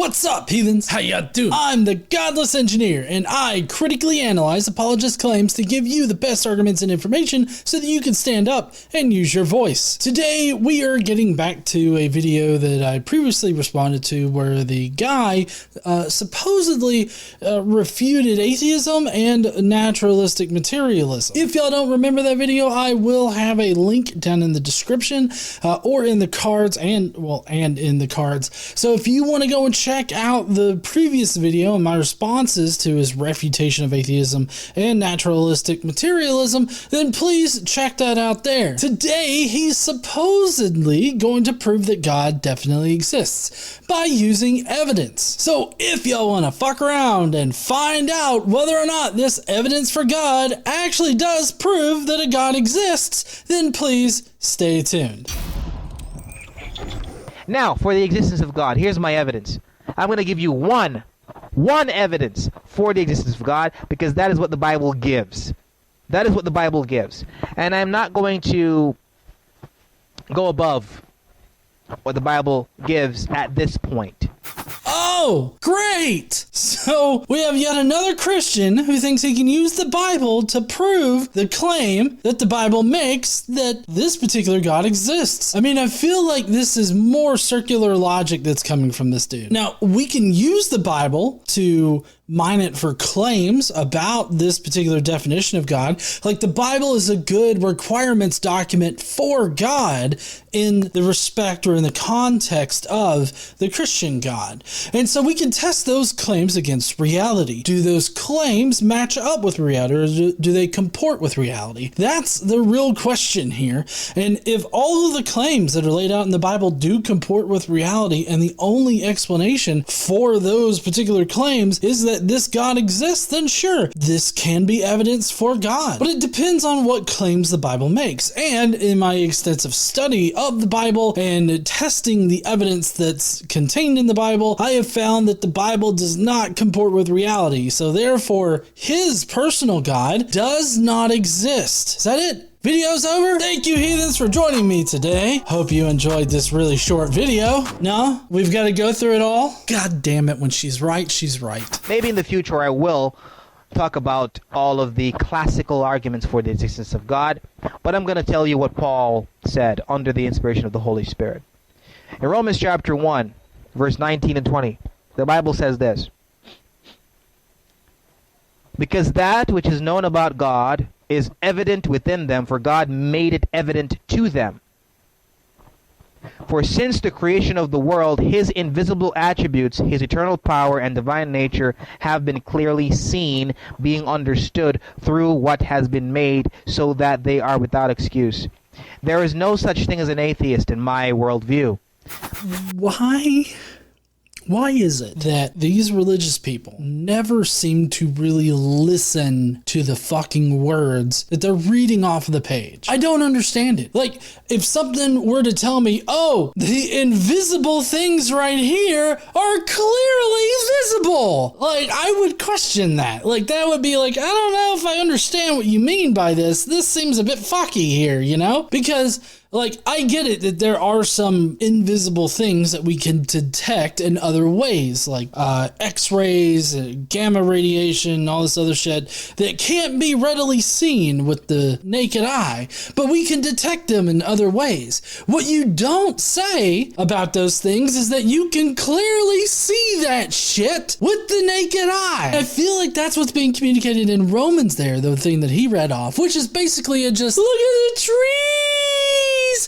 What's up, heathens? How ya doing? I'm the Godless engineer, and I critically analyze apologist claims to give you the best arguments and information so that you can stand up and use your voice. Today, we are getting back to a video that I previously responded to where the guy supposedly refuted atheism and naturalistic materialism. If y'all don't remember that video, I will have a link down in the description or in the cards and in the cards. So if you want to go and check out the previous video and my responses to his refutation of atheism and naturalistic materialism, then please check that out there. Today, he's supposedly going to prove that God definitely exists by using evidence. So if y'all want to fuck around and find out whether or not this evidence for God actually does prove that a God exists, then please stay tuned. Now, for the existence of God, here's my evidence. I'm going to give you one evidence for the existence of God, because that is what the Bible gives. That is what the Bible gives. And I'm not going to go above what the Bible gives at this point. Oh, great! So we have yet another Christian who thinks he can use the Bible to prove the claim that the Bible makes that this particular God exists. I mean, I feel like this is more circular logic that's coming from this dude. Now, we can use the Bible to mine it for claims about this particular definition of God. Like, the Bible is a good requirements document for God in the respect or in the context of the Christian God. And so we can test those claims against reality. Do those claims match up with reality, or do they comport with reality? That's the real question here. And if all of the claims that are laid out in the Bible do comport with reality, and the only explanation for those particular claims is that this God exists, then sure, this can be evidence for God. But it depends on what claims the Bible makes. And in my extensive study of the Bible and testing the evidence that's contained in the Bible, I have found that the Bible does not comport with reality. So therefore, his personal God does not exist. Is that it? Video's over. Thank you, heathens, for joining me today. Hope you enjoyed this really short video. No, we've got to go through it all. God damn it, when she's right, she's right. Maybe in the future I will talk about all of the classical arguments for the existence of God, but I'm going to tell you what Paul said under the inspiration of the Holy Spirit. In Romans chapter 1, verse 19 and 20, the Bible says this: "Because that which is known about God is evident within them, for God made it evident to them. For since the creation of the world, his invisible attributes, his eternal power and divine nature have been clearly seen, being understood through what has been made, so that they are without excuse. There is no such thing as an atheist in my worldview." Why is it that these religious people never seem to really listen to the fucking words that they're reading off of the page? I don't understand it. Like, if something were to tell me, oh, the invisible things right here are clearly visible, like, I would question that. Like, that would be like, I don't know if I understand what you mean by this. This seems a bit fucky here, you know? Because, like, I get it that there are some invisible things that we can detect in other ways, like X-rays, gamma radiation, all this other shit that can't be readily seen with the naked eye, but we can detect them in other ways. What you don't say about those things is that you can clearly see that shit with the naked eye. I feel like that's what's being communicated in Romans there, the thing that he read off, which is basically a just, look at the trees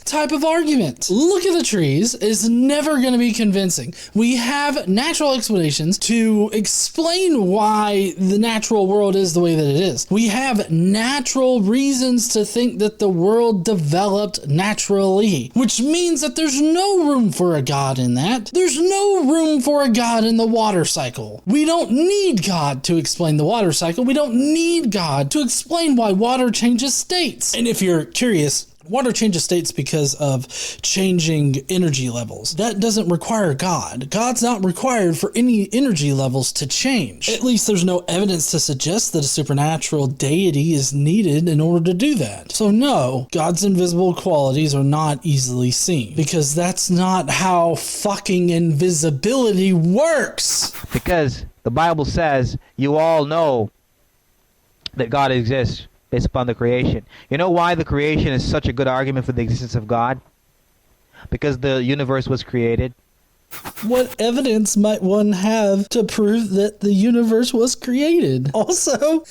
type of argument. Look at the trees is never going to be convincing. We have natural explanations to explain why the natural world is the way that it is. We have natural reasons to think that the world developed naturally, which means that there's no room for a God in that. There's no room for a God in the water cycle. We don't need God to explain the water cycle. We don't need God to explain why water changes states. And if you're curious, Water changes states because of changing energy levels. That doesn't require God. God's not required for any energy levels to change. At least there's no evidence to suggest that a supernatural deity is needed in order to do that. So no, God's invisible qualities are not easily seen, because that's not how fucking invisibility works. Because the Bible says you all know that God exists based upon the creation. You know why the creation is such a good argument for the existence of God? Because the universe was created. What evidence might one have to prove that the universe was created? Also,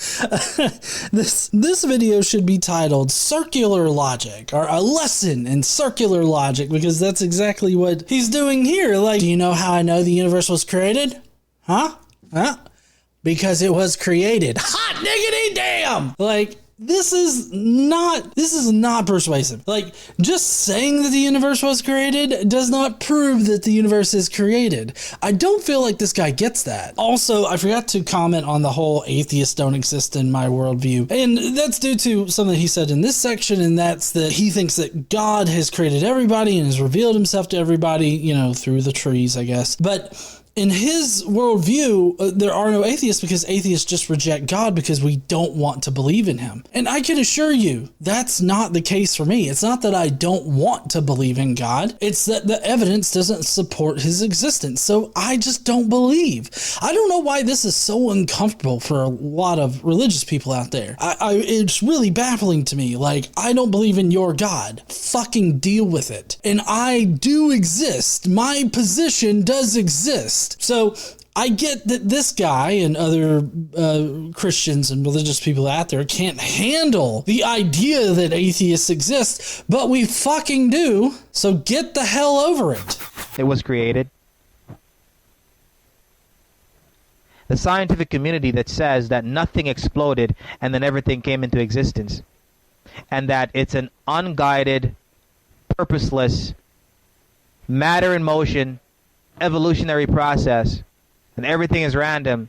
this video should be titled Circular Logic, or a lesson in circular logic, because that's exactly what he's doing here. Like, do you know how I know the universe was created? Huh? Because it was created. Hot diggity damn! Like, this is not persuasive. Like, just saying that the universe was created does not prove that the universe is created. I don't feel like this guy gets that. Also, I forgot to comment on the whole atheists don't exist in my worldview. And that's due to something he said in this section, and that's that he thinks that God has created everybody and has revealed himself to everybody, you know, through the trees, I guess. But in his worldview, there are no atheists, because atheists just reject God because we don't want to believe in him. And I can assure you, that's not the case for me. It's not that I don't want to believe in God. It's that the evidence doesn't support his existence. So I just don't believe. I don't know why this is so uncomfortable for a lot of religious people out there. It's really baffling to me. Like, I don't believe in your God. Fucking deal with it. And I do exist. My position does exist. So I get that this guy and other Christians and religious people out there can't handle the idea that atheists exist, but we fucking do. So get the hell over it. It was created. The scientific community that says that nothing exploded and then everything came into existence, and that it's an unguided, purposeless, matter in motion, evolutionary process, and everything is random,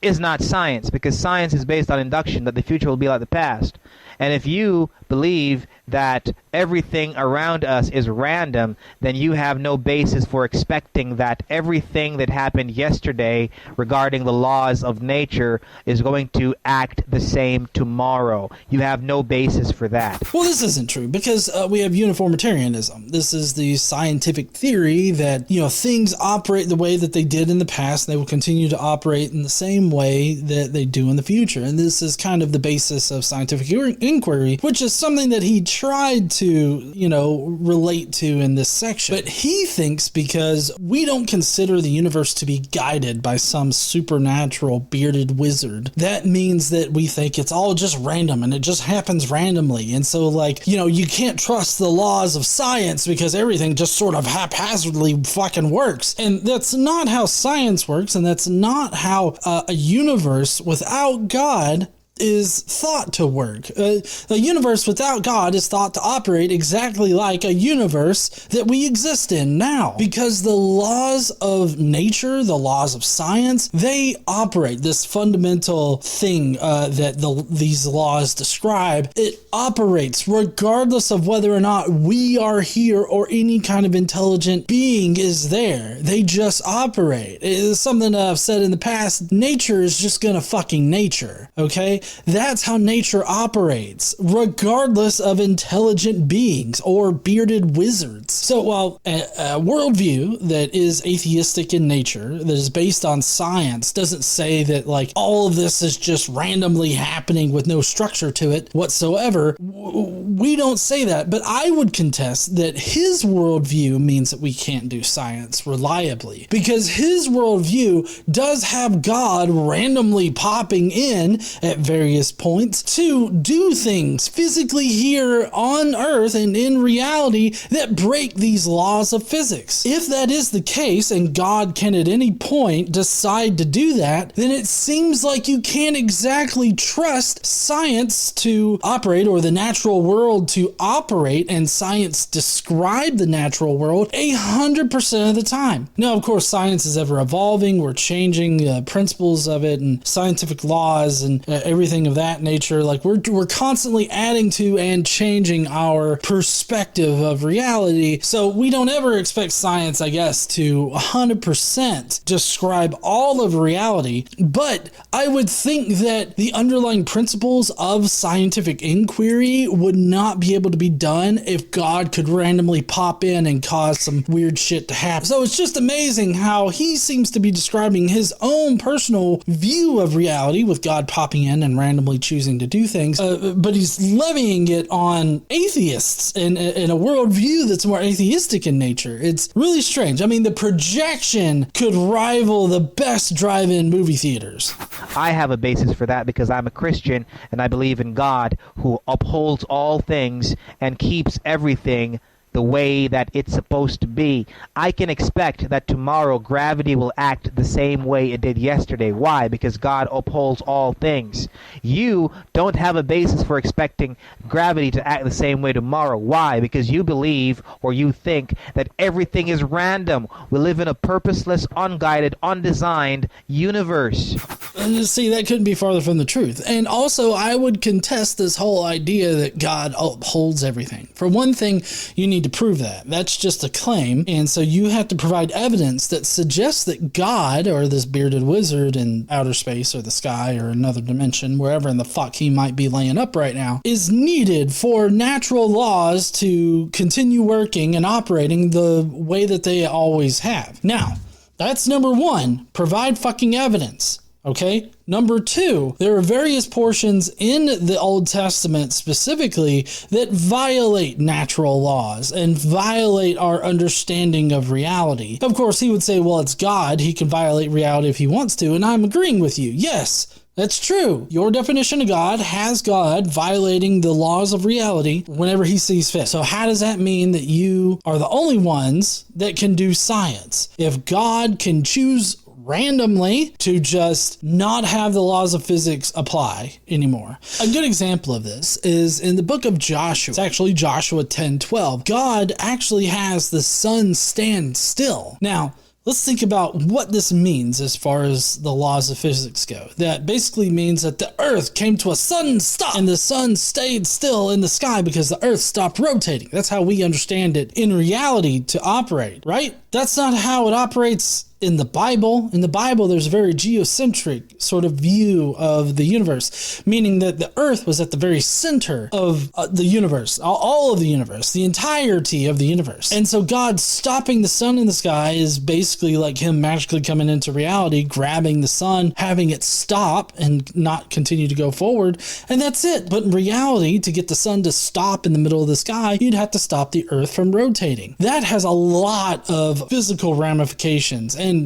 is not science, because science is based on induction, that the future will be like the past. And if you believe that everything around us is random, then you have no basis for expecting that everything that happened yesterday regarding the laws of nature is going to act the same tomorrow. You have no basis for that. Well, this isn't true, because we have uniformitarianism. This is the scientific theory that, you know, things operate the way that they did in the past, and they will continue to operate in the same way that they do in the future. And this is kind of the basis of scientific inquiry, which is something that he tried to, you know, relate to in this section. But he thinks because we don't consider the universe to be guided by some supernatural bearded wizard, that means that we think it's all just random and it just happens randomly. And so, like, you know, you can't trust the laws of science because everything just sort of haphazardly fucking works. And that's not how science works, and that's not how a universe without God is thought to work. A universe without God is thought to operate exactly like a universe that we exist in now, because the laws of nature, the laws of science, they operate this fundamental thing that these laws describe. It operates regardless of whether or not we are here or any kind of intelligent being is there. They just operate. It is something that I've said in the past. Nature is just gonna fucking nature, okay? That's how nature operates, regardless of intelligent beings or bearded wizards. So while a worldview that is atheistic in nature, that is based on science, doesn't say that, like, all of this is just randomly happening with no structure to it whatsoever, we don't say that. But I would contest that his worldview means that we can't do science reliably, because his worldview does have God randomly popping in at various points to do things physically here on Earth and in reality that break these laws of physics. If that is the case, and God can at any point decide to do that, then it seems like you can't exactly trust science to operate, or the natural world to operate, and science describe the natural world 100% of the time. Now, of course, science is ever evolving. We're changing principles of it and scientific laws and everything everything of that nature. Like we're constantly adding to and changing our perspective of reality. So we don't ever expect science, I guess, to 100% describe all of reality. But I would think that the underlying principles of scientific inquiry would not be able to be done if God could randomly pop in and cause some weird shit to happen. So it's just amazing how he seems to be describing his own personal view of reality with God popping in and randomly choosing to do things, but he's levying it on atheists in a worldview that's more atheistic in nature. It's really strange. I mean, the projection could rival the best drive-in movie theaters. I have a basis for that because I'm a Christian and I believe in God who upholds all things and keeps everything the way that it's supposed to be. I can expect that tomorrow gravity will act the same way it did yesterday. Why? Because God upholds all things. You don't have a basis for expecting gravity to act the same way tomorrow. Why? Because you believe or you think that everything is random. We live in a purposeless, unguided, undesigned universe. See, that couldn't be farther from the truth. And also, I would contest this whole idea that God upholds everything. For one thing, you need to prove that. That's just a claim. And so you have to provide evidence that suggests that God, or this bearded wizard in outer space or the sky or another dimension, wherever in the fuck he might be laying up right now, is needed for natural laws to continue working and operating the way that they always have. Now, that's number one. Provide fucking evidence. Okay. Number two, there are various portions in the Old Testament specifically that violate natural laws and violate our understanding of reality. Of course, he would say, well, it's God. He can violate reality if he wants to. And I'm agreeing with you. Yes, that's true. Your definition of God has God violating the laws of reality whenever he sees fit. So how does that mean that you are the only ones that can do science? If God can choose randomly to just not have the laws of physics apply anymore. A good example of this is in the book of Joshua. It's actually Joshua 10:12. God actually has the sun stand still. Now, let's think about what this means as far as the laws of physics go. That basically means that the earth came to a sudden stop and the sun stayed still in the sky because the earth stopped rotating. That's how we understand it in reality to operate, right? That's not how it operates in the Bible. In the Bible, there's a very geocentric sort of view of the universe, meaning that the earth was at the very center of the universe, all of the universe, the entirety of the universe. And so God stopping the sun in the sky is basically like him magically coming into reality, grabbing the sun, having it stop and not continue to go forward. And that's it. But in reality, to get the sun to stop in the middle of the sky, you'd have to stop the earth from rotating. That has a lot of physical ramifications and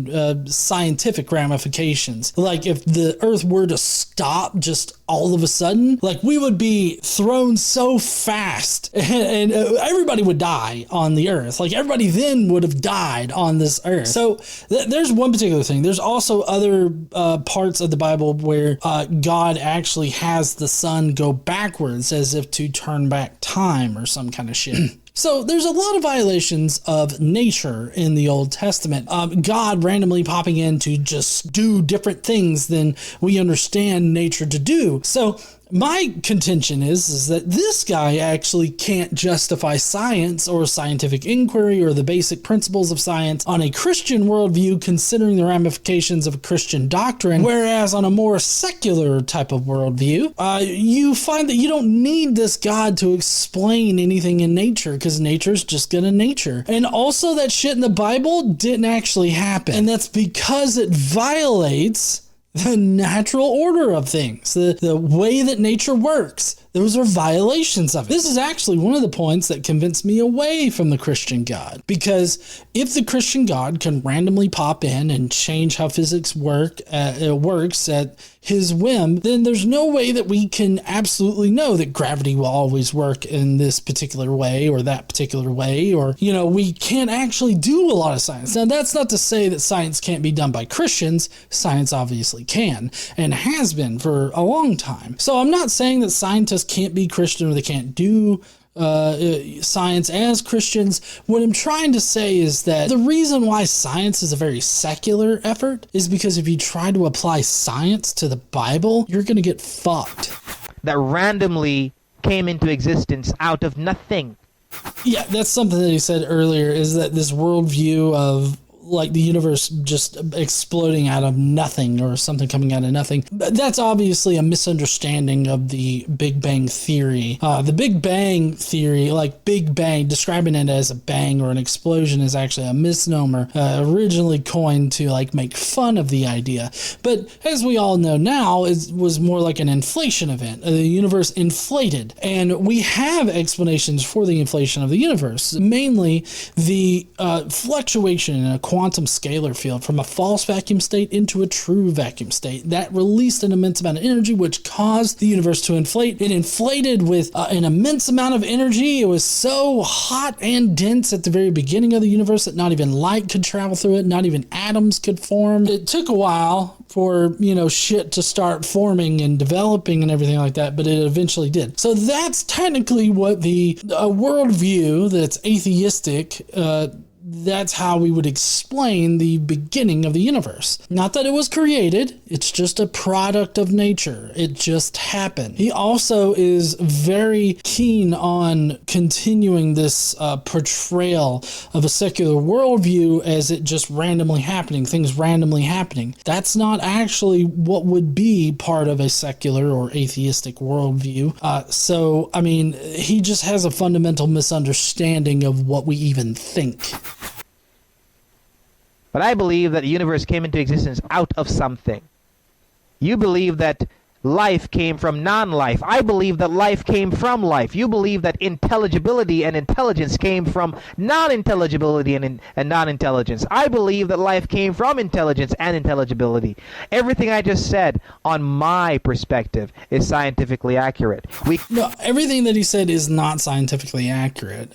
scientific ramifications. Like if the earth were to stop just all of a sudden, like we would be thrown so fast and everybody would die on the earth. Like everybody then would have died on this earth. So there's one particular thing. There's also other parts of the Bible where God actually has the sun go backwards as if to turn back time or some kind of shit. So there's a lot of violations of nature in the Old Testament. God randomly popping in to just do different things than we understand nature to do. So my contention is that this guy actually can't justify science or scientific inquiry or the basic principles of science on a Christian worldview, considering the ramifications of a Christian doctrine, whereas on a more secular type of worldview, you find that you don't need this God to explain anything in nature because nature's just gonna nature. And also that shit in the Bible didn't actually happen. And that's because it violates the natural order of things, the way that nature works. Those are violations of it. This is actually one of the points that convinced me away from the Christian God. Because if the Christian God can randomly pop in and change how physics works at his whim, then there's no way that we can absolutely know that gravity will always work in this particular way or that particular way. Or, we can't actually do a lot of science. Now, that's not to say that science can't be done by Christians. Science obviously can and has been for a long time. So I'm not saying that scientists can't be Christian or they can't do science as Christians. What I'm trying to say is that the reason why science is a very secular effort is because if you try to apply science to the Bible, you're going to get fucked. That randomly came into existence out of nothing. Yeah, that's something that he said earlier, is that this worldview of like the universe just exploding out of nothing or something coming out of nothing. That's obviously a misunderstanding of the Big Bang Theory. The Big Bang Theory, like Big Bang, describing it as a bang or an explosion is actually a misnomer, originally coined to like make fun of the idea. But as we all know now, it was more like an inflation event. The universe inflated. And we have explanations for the inflation of the universe, mainly the fluctuation in a quantum scalar field from a false vacuum state into a true vacuum state that released an immense amount of energy, which caused the universe to inflate. It inflated with an immense amount of energy. It was so hot and dense at the very beginning of the universe that not even light could travel through it, not even atoms could form. It took a while for, shit to start forming and developing and everything like that, but it eventually did. So that's technically what the worldview that's atheistic, that's how we would explain the beginning of the universe. Not that it was created, it's just a product of nature. It just happened. He also is very keen on continuing this portrayal of a secular worldview as it just randomly happening, things randomly happening. That's not actually what would be part of a secular or atheistic worldview. So, he just has a fundamental misunderstanding of what we even think. But I believe that the universe came into existence out of something. You believe that life came from non-life. I believe that life came from life. You believe that intelligibility and intelligence came from non-intelligibility and non-intelligence. I believe that life came from intelligence and intelligibility. Everything I just said on my perspective is scientifically accurate. No, everything that he said is not scientifically accurate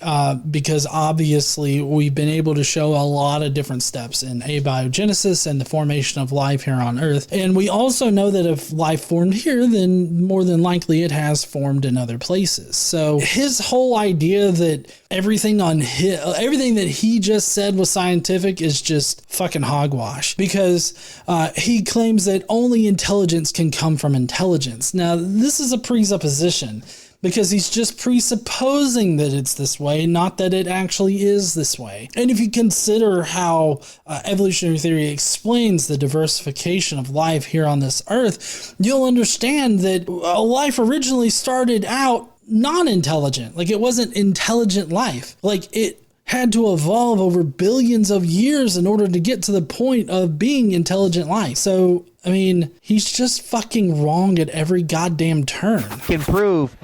because obviously we've been able to show a lot of different steps in abiogenesis and the formation of life here on Earth. And we also know that if life formed here, then more than likely it has formed in other places. So his whole idea that everything that he just said was scientific is just fucking hogwash, because he claims that only intelligence can come from intelligence. Now, this is a presupposition, because he's just presupposing that it's this way, not that it actually is this way. And if you consider how evolutionary theory explains the diversification of life here on this earth, you'll understand that life originally started out non-intelligent. Like, it wasn't intelligent life. Like, it had to evolve over billions of years in order to get to the point of being intelligent life. So, he's just fucking wrong at every goddamn turn. Can prove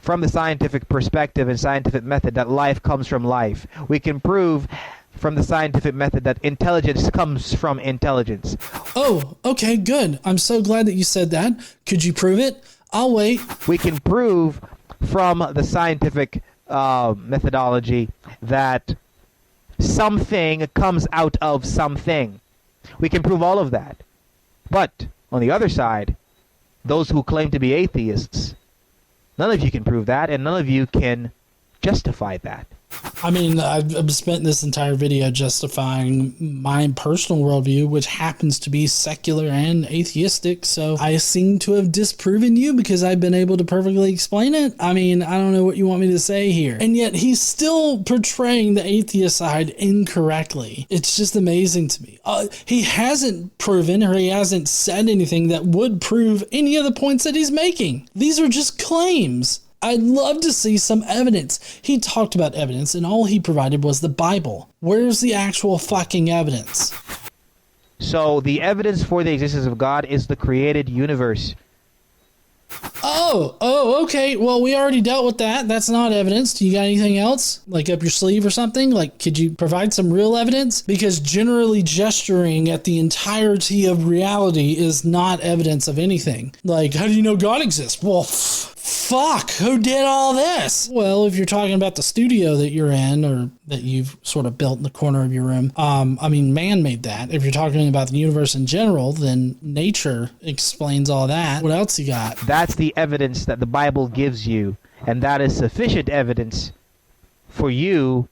from the scientific perspective and scientific method that life comes from life. We can prove from the scientific method that intelligence comes from intelligence. Oh, okay, good. I'm so glad that you said that. Could you prove it? I'll wait. We can prove from the scientific methodology that something comes out of something. We can prove all of that. But on the other side, those who claim to be atheists, none of you can prove that, and none of you can justify that. I've spent this entire video justifying my personal worldview, which happens to be secular and atheistic. So I seem to have disproven you because I've been able to perfectly explain it. I don't know what you want me to say here. And yet he's still portraying the atheist side incorrectly. It's just amazing to me. He hasn't proven, or he hasn't said anything that would prove any of the points that he's making. These are just claims. I'd love to see some evidence. He talked about evidence, and all he provided was the Bible. Where's the actual fucking evidence? So the evidence for the existence of God is the created universe. Oh, okay. Well, we already dealt with that. That's not evidence. Do you got anything else? Like up your sleeve or something? Like, could you provide some real evidence? Because generally gesturing at the entirety of reality is not evidence of anything. Like, how do you know God exists? Well, fuck, who did all this? Well, if you're talking about the studio that you're in, or that you've sort of built in the corner of your room, man made that. If you're talking about the universe in general, then nature explains all that. What else you got? That's the evidence that the Bible gives you, And that is sufficient evidence for you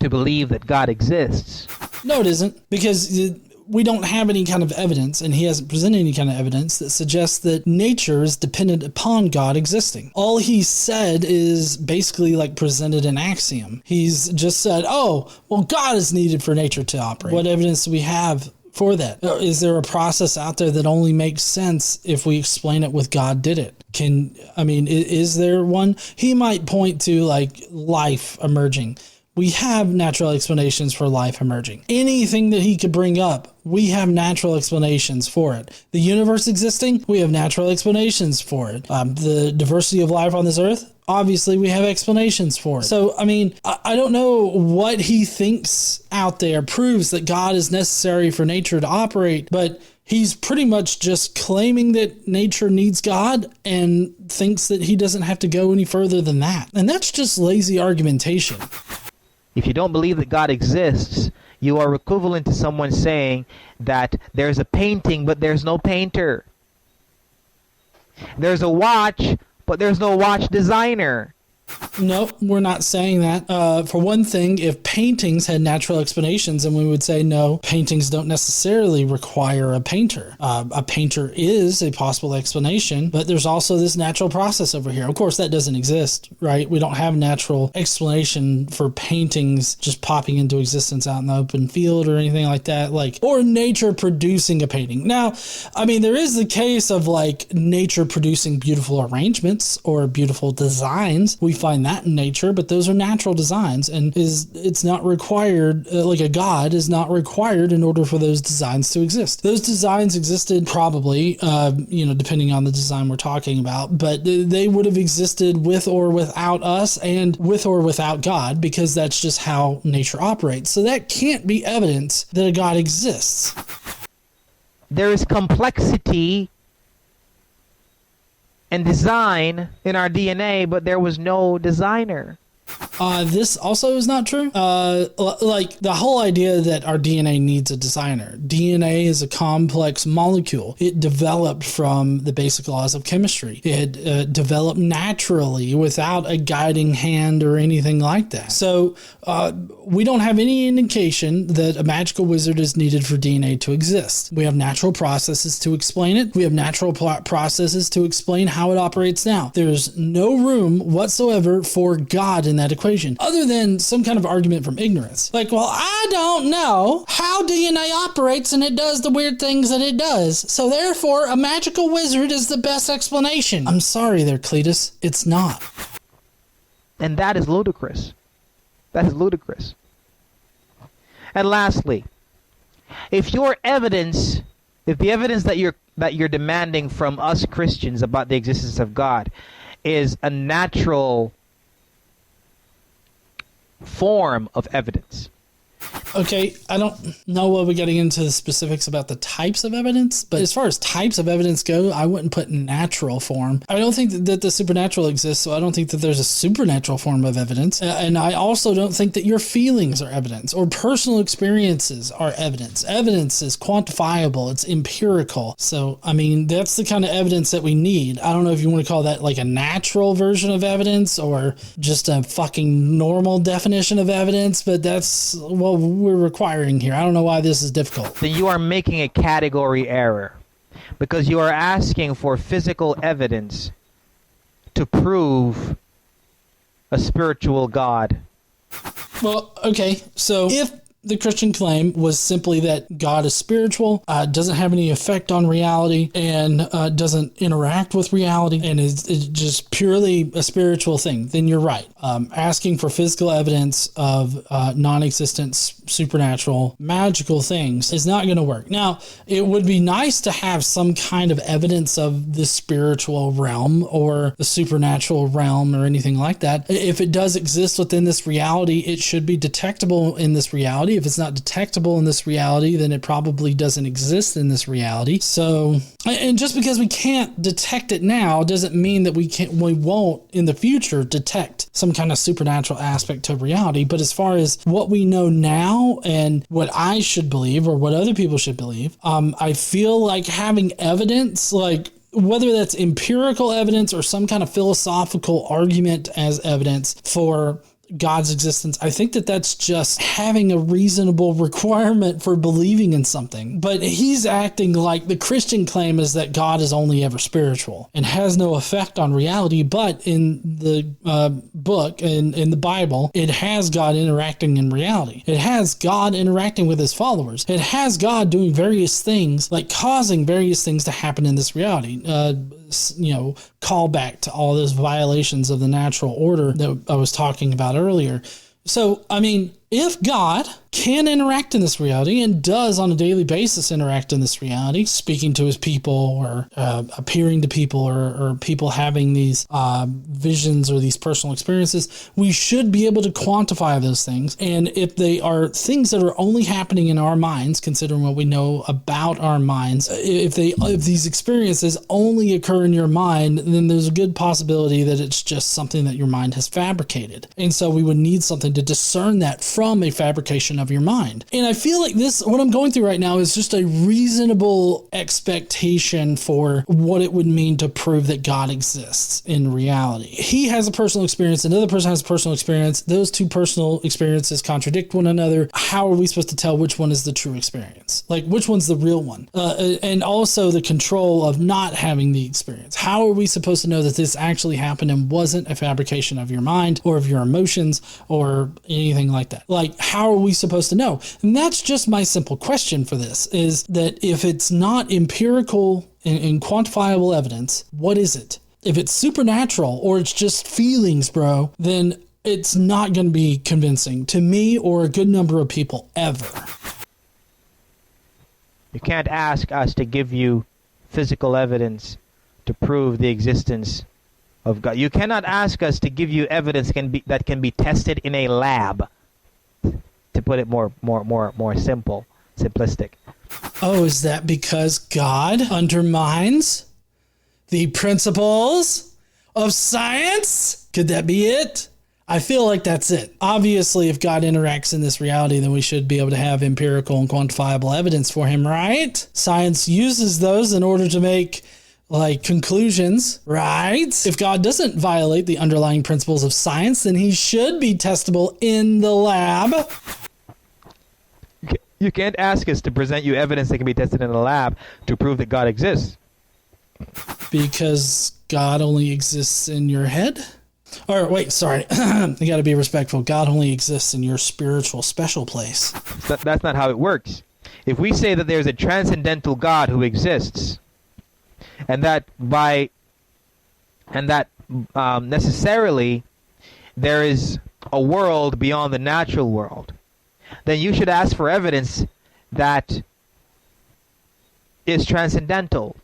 to believe that God exists. No, it isn't, because we don't have any kind of evidence, and he hasn't presented any kind of evidence that suggests that nature is dependent upon God existing. All he said is basically like presented an axiom. He's just said, oh, well, God is needed for nature to operate. What evidence do we have for that? Is there a process out there that only makes sense if we explain it with God did it? Is there one? He might point to like life emerging. We have natural explanations for life emerging. Anything that he could bring up, we have natural explanations for it. The universe existing, we have natural explanations for it. The diversity of life on this earth, obviously we have explanations for it. So, I don't know what he thinks out there proves that God is necessary for nature to operate, but he's pretty much just claiming that nature needs God and thinks that he doesn't have to go any further than that. And that's just lazy argumentation. If you don't believe that God exists, you are equivalent to someone saying that there's a painting, but there's no painter. There's a watch, but there's no watch designer. No, we're not saying that. For one thing, if paintings had natural explanations, then we would say no, paintings don't necessarily require a painter. A painter is a possible explanation, but there's also this natural process over here. Of course, that doesn't exist, right? We don't have natural explanation for paintings just popping into existence out in the open field or anything like that, or nature producing a painting. Now, there is the case of nature producing beautiful arrangements or beautiful designs. We find that in nature, but those are natural designs, and it's not required, a god is not required in order for those designs to exist. Those designs existed probably, depending on the design we're talking about, but they would have existed with or without us and with or without God, because that's just how nature operates. So that can't be evidence that a God exists. There is complexity and design in our DNA, but there was no designer. This also is not true. The whole idea that our DNA needs a designer. DNA is a complex molecule. It developed from the basic laws of chemistry. It developed naturally without a guiding hand or anything like that. So we don't have any indication that a magical wizard is needed for DNA to exist. We have natural processes to explain it. We have natural processes to explain how it operates now. There's no room whatsoever for God in that equation, other than some kind of argument from ignorance. I don't know how DNA operates and it does the weird things that it does, so therefore a magical wizard is the best explanation. I'm sorry there, Cletus. It's not. And that is ludicrous. That is ludicrous. And lastly, if the evidence that you're demanding from us Christians about the existence of God is a natural form of evidence. Okay, I don't know what we're getting into the specifics about the types of evidence, but as far as types of evidence go, I wouldn't put natural form. I don't think that the supernatural exists, so I don't think that there's a supernatural form of evidence. And I also don't think that your feelings are evidence or personal experiences are evidence. Evidence is quantifiable, it's empirical. So, that's the kind of evidence that we need. I don't know if you want to call that a natural version of evidence or just a fucking normal definition of evidence, but that's what we're requiring here. I don't know why this is difficult. Then you are making a category error, because you are asking for physical evidence to prove a spiritual God. Well, okay, so if the Christian claim was simply that God is spiritual, doesn't have any effect on reality, and doesn't interact with reality, and is just purely a spiritual thing, then you're right. Asking for physical evidence of non-existent, supernatural, magical things is not going to work. Now, it would be nice to have some kind of evidence of the spiritual realm or the supernatural realm or anything like that. If it does exist within this reality, it should be detectable in this reality. If it's not detectable in this reality, then it probably doesn't exist in this reality. So, and just because we can't detect it now doesn't mean that we won't in the future detect some kind of supernatural aspect to reality. But as far as what we know now and what I should believe or what other people should believe, I feel like having evidence, whether that's empirical evidence or some kind of philosophical argument as evidence for God's existence, I think that that's just having a reasonable requirement for believing in something. But he's acting like the Christian claim is that God is only ever spiritual and has no effect on reality. But in the book, in the Bible, it has God interacting in reality. It has God interacting with his followers. It has God doing various things, like causing various things to happen in this reality. Call back to all those violations of the natural order that I was talking about earlier. So, I mean, if God can interact in this reality and does on a daily basis interact in this reality, speaking to his people or appearing to people or people having these visions or these personal experiences, we should be able to quantify those things. And if they are things that are only happening in our minds, considering what we know about our minds, if these experiences only occur in your mind, then there's a good possibility that it's just something that your mind has fabricated. And so we would need something to discern that from a fabrication of your mind. And I feel like what I'm going through right now is just a reasonable expectation for what it would mean to prove that God exists in reality. He has a personal experience, another person has a personal experience. Those two personal experiences contradict one another. How are we supposed to tell which one is the true experience? Like, which one's the real one? And also the control of not having the experience. How are we supposed to know that this actually happened and wasn't a fabrication of your mind or of your emotions or anything like that? Like, how are we supposed to know? And that's just my simple question for this, is that if it's not empirical and quantifiable evidence, what is it? If it's supernatural or it's just feelings, bro, then it's not going to be convincing to me or a good number of people ever. You can't ask us to give you physical evidence to prove the existence of God. You cannot ask us to give you evidence that can be tested in a lab. To put it more simplistic. Oh, is that because God undermines the principles of science? Could that be it? I feel like that's it. Obviously, if God interacts in this reality, then we should be able to have empirical and quantifiable evidence for him, right? Science uses those in order to make conclusions, right? If God doesn't violate the underlying principles of science, then he should be testable in the lab. You can't ask us to present you evidence that can be tested in a lab to prove that God exists. Because God only exists in your head? Or wait, sorry. You got to be respectful. God only exists in your spiritual special place. That's not how it works. If we say that there's a transcendental God who exists, and that necessarily there is a world beyond the natural world, then you should ask for evidence that is transcendental.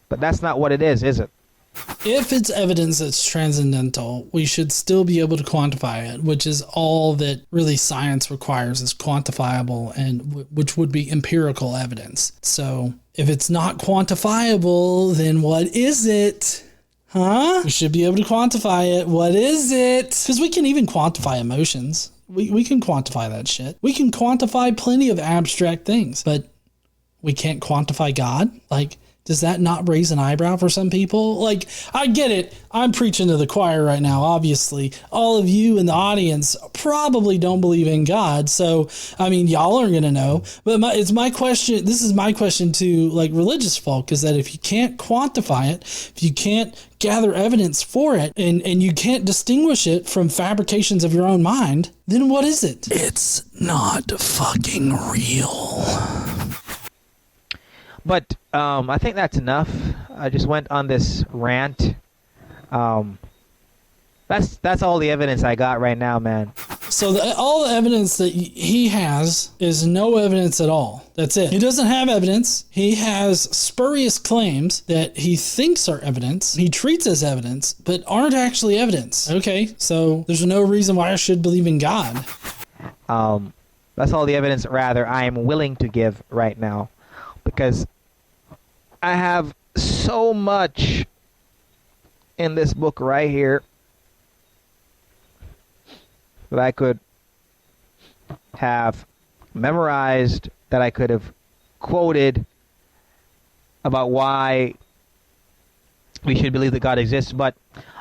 But that's not what it is it? If it's evidence that's transcendental, we should still be able to quantify it, which is all that really science requires, is quantifiable, and which would be empirical evidence. So if it's not quantifiable, then what is it? Huh? We should be able to quantify it. What is it? Because we can even quantify emotions. We can quantify that shit. We can quantify plenty of abstract things, but we can't quantify God? Like, does that not raise an eyebrow for some people? Like, I get it. I'm preaching to the choir right now, obviously. All of you in the audience probably don't believe in God. So, I mean, y'all aren't going to know. But it's my question. This is my question to religious folk, is that if you can't quantify it, if you can't gather evidence for it, and you can't distinguish it from fabrications of your own mind, then what is it? It's not fucking real. But I think that's enough. I just went on this rant. That's all the evidence I got right now, man. So all the evidence that he has is no evidence at all. That's it. He doesn't have evidence. He has spurious claims that he thinks are evidence. He treats as evidence, but aren't actually evidence. Okay, so there's no reason why I should believe in God. That's all the evidence, rather, I am willing to give right now. Because I have so much in this book right here that I could have memorized, that I could have quoted about why we should believe that God exists. But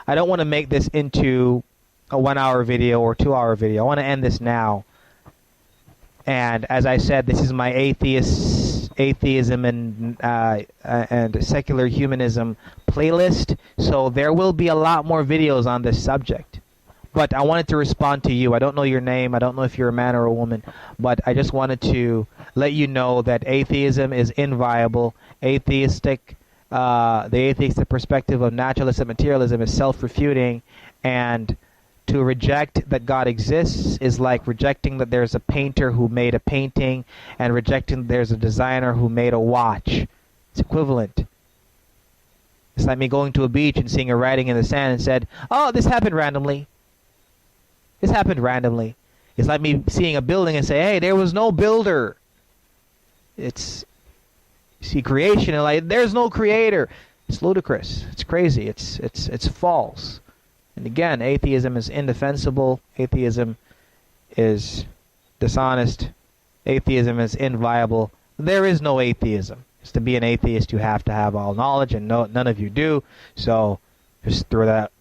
I don't want to make this into a 1-hour video or 2-hour video. I want to end this now. And as I said, this is my atheism and secular humanism playlist. So there will be a lot more videos on this subject. But I wanted to respond to you. I don't know your name. I don't know if you're a man or a woman. But I just wanted to let you know that atheism is inviolable. The atheistic perspective of naturalistic materialism is self-refuting. And to reject that God exists is like rejecting that there's a painter who made a painting and rejecting that there's a designer who made a watch. It's equivalent. It's like me going to a beach and seeing a writing in the sand and said, oh, this happened randomly. This happened randomly. It's like me seeing a building and say, hey, there was no builder. It's, you see creation and like, there's no creator. It's ludicrous. It's crazy. It's false. And again, atheism is indefensible. Atheism is dishonest. Atheism is inviolable. There is no atheism. Just to be an atheist, you have to have all knowledge, and none of you do. So just throw that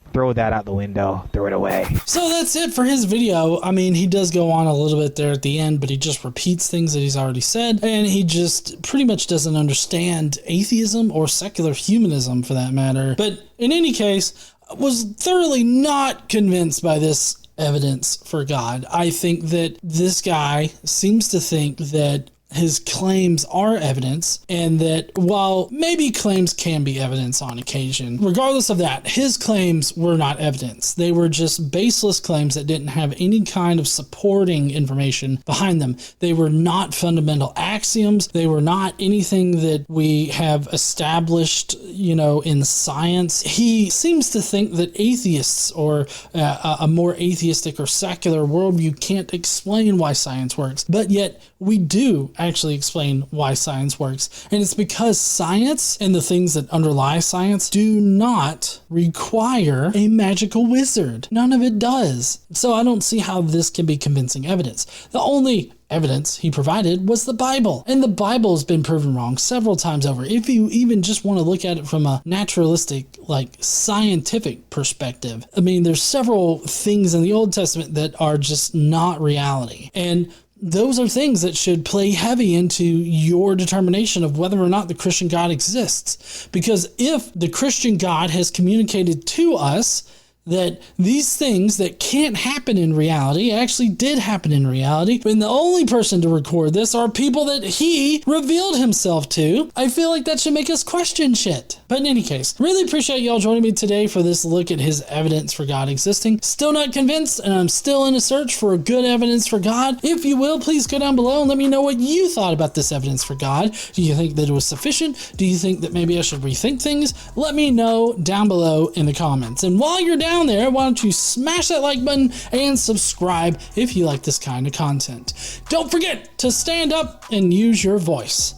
out the window. Throw it away. So that's it for his video. I mean, he does go on a little bit there at the end, but he just repeats things that he's already said, and he just pretty much doesn't understand atheism or secular humanism for that matter. But in any case, was thoroughly not convinced by this evidence for God. I think that this guy seems to think that his claims are evidence, and that while maybe claims can be evidence on occasion, regardless of that, his claims were not evidence. They were just baseless claims that didn't have any kind of supporting information behind them. They were not fundamental axioms. They were not anything that we have established, in science. He seems to think that atheists or a more atheistic or secular worldview can't explain why science works, but yet we do actually explain why science works. And it's because science and the things that underlie science do not require a magical wizard. None of it does. So I don't see how this can be convincing evidence. The only evidence he provided was the Bible. And the Bible has been proven wrong several times over. If you even just want to look at it from a naturalistic, scientific perspective, I mean, there's several things in the Old Testament that are just not reality. And those are things that should play heavy into your determination of whether or not the Christian God exists. Because if the Christian God has communicated to us that these things that can't happen in reality actually did happen in reality, and the only person to record this are people that he revealed himself to, I feel like that should make us question shit. But in any case, really appreciate y'all joining me today for this look at his evidence for God existing. Still not convinced, and I'm still in a search for good evidence for God. If you will, please go down below and let me know what you thought about this evidence for God. Do you think that it was sufficient? Do you think that maybe I should rethink things? Let me know down below in the comments. And while you're down there, why don't you smash that like button and subscribe if you like this kind of content. Don't forget to stand up and use your voice.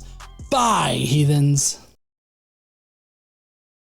Bye, heathens.